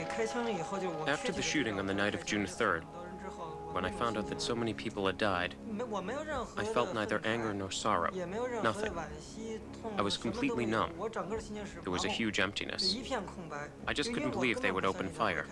After the shooting on the night of June 3rd, when I found out that so many people had died, I felt neither anger nor sorrow, nothing. I was completely numb. There was a huge emptiness. I just couldn't believe they would open fire.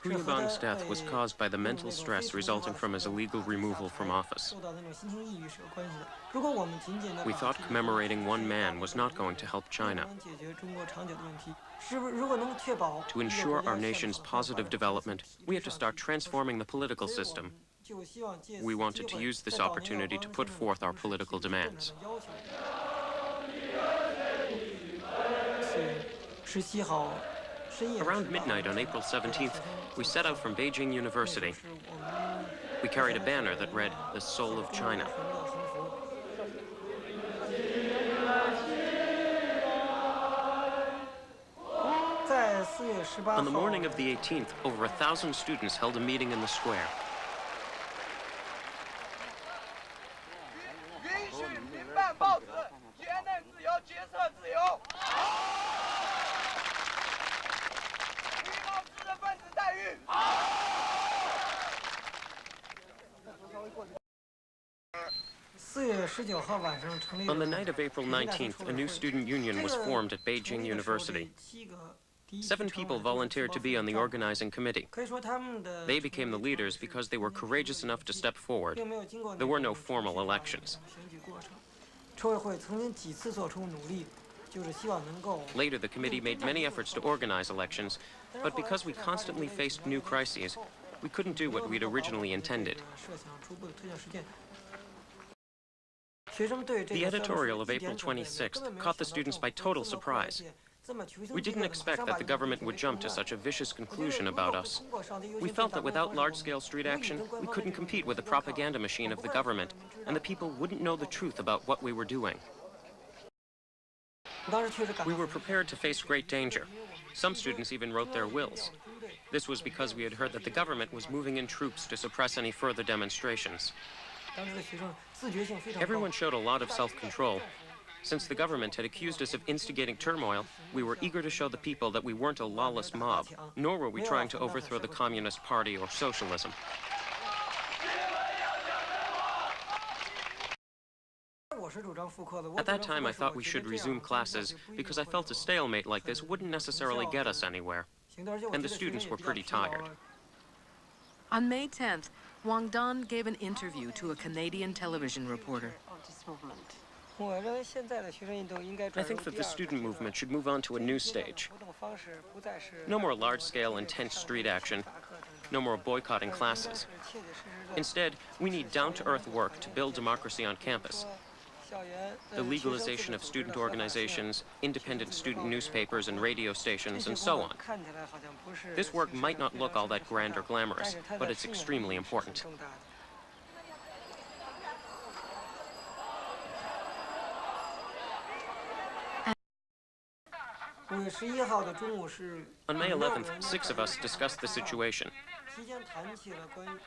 Huyabang's death was caused by the mental stress resulting from his illegal removal from office. We thought commemorating one man was not going to help China. To ensure our nation's positive development, we had to start transforming the political system. We wanted to use this opportunity to put forth our political demands. Around midnight on April 17th, we set out from Beijing University. We carried a banner that read, "The Soul of China." On the morning of the 18th, over 1,000 students held a meeting in the square. On the night of April 19th, a new student union was formed at Beijing University. 7 people volunteered to be on the organizing committee. They became the leaders because they were courageous enough to step forward. There were no formal elections. Later, the committee made many efforts to organize elections, but because we constantly faced new crises, we couldn't do what we'd originally intended. The editorial of April 26th caught the students by total surprise. We didn't expect that the government would jump to such a vicious conclusion about us. We felt that without large-scale street action, we couldn't compete with the propaganda machine of the government, and the people wouldn't know the truth about what we were doing. We were prepared to face great danger. Some students even wrote their wills. This was because we had heard that the government was moving in troops to suppress any further demonstrations. Everyone showed a lot of self-control. Since the government had accused us of instigating turmoil, we were eager to show the people that we weren't a lawless mob, nor were we trying to overthrow the Communist Party or socialism. At that time, I thought we should resume classes because I felt a stalemate like this wouldn't necessarily get us anywhere, and the students were pretty tired. On May 10th, Wang Dan gave an interview to a Canadian television reporter. I think that the student movement should move on to a new stage. No more large-scale, intense street action. No more boycotting classes. Instead, we need down-to-earth work to build democracy on campus. The legalization of student organizations, independent student newspapers and radio stations, and so on. This work might not look all that grand or glamorous, but it's extremely important. On May 11th, 6 of us discussed the situation.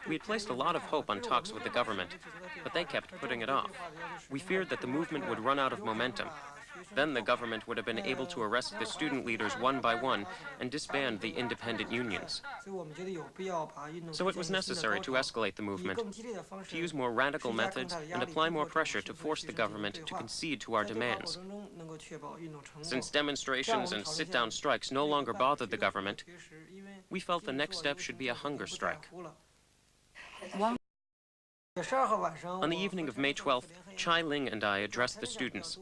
We had placed a lot of hope on talks with the government, but they kept putting it off. We feared that the movement would run out of momentum. Then the government would have been able to arrest the student leaders one by one and disband the independent unions. So it was necessary to escalate the movement, to use more radical methods and apply more pressure to force the government to concede to our demands. Since demonstrations and sit-down strikes no longer bothered the government, we felt the next step should be a hunger strike. On the evening of May 12th, Chai Ling and I addressed the students.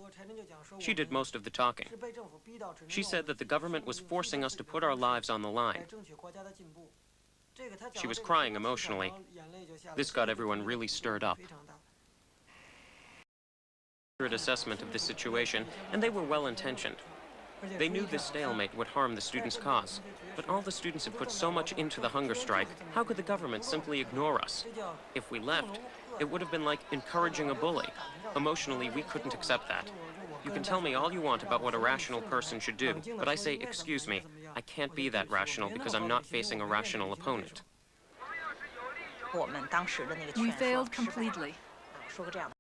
She did most of the talking. She said that the government was forcing us to put our lives on the line. She was crying emotionally. This got everyone really stirred up. Assessment of the situation, and they were well-intentioned. They knew this stalemate would harm the students' cause, but all the students had put so much into the hunger strike, how could the government simply ignore us? If we left, it would have been like encouraging a bully. Emotionally, we couldn't accept that. You can tell me all you want about what a rational person should do, but I say, excuse me, I can't be that rational because I'm not facing a rational opponent. 我们当时的那个 We 劝说 failed 失败了。 completely. 说个这样的。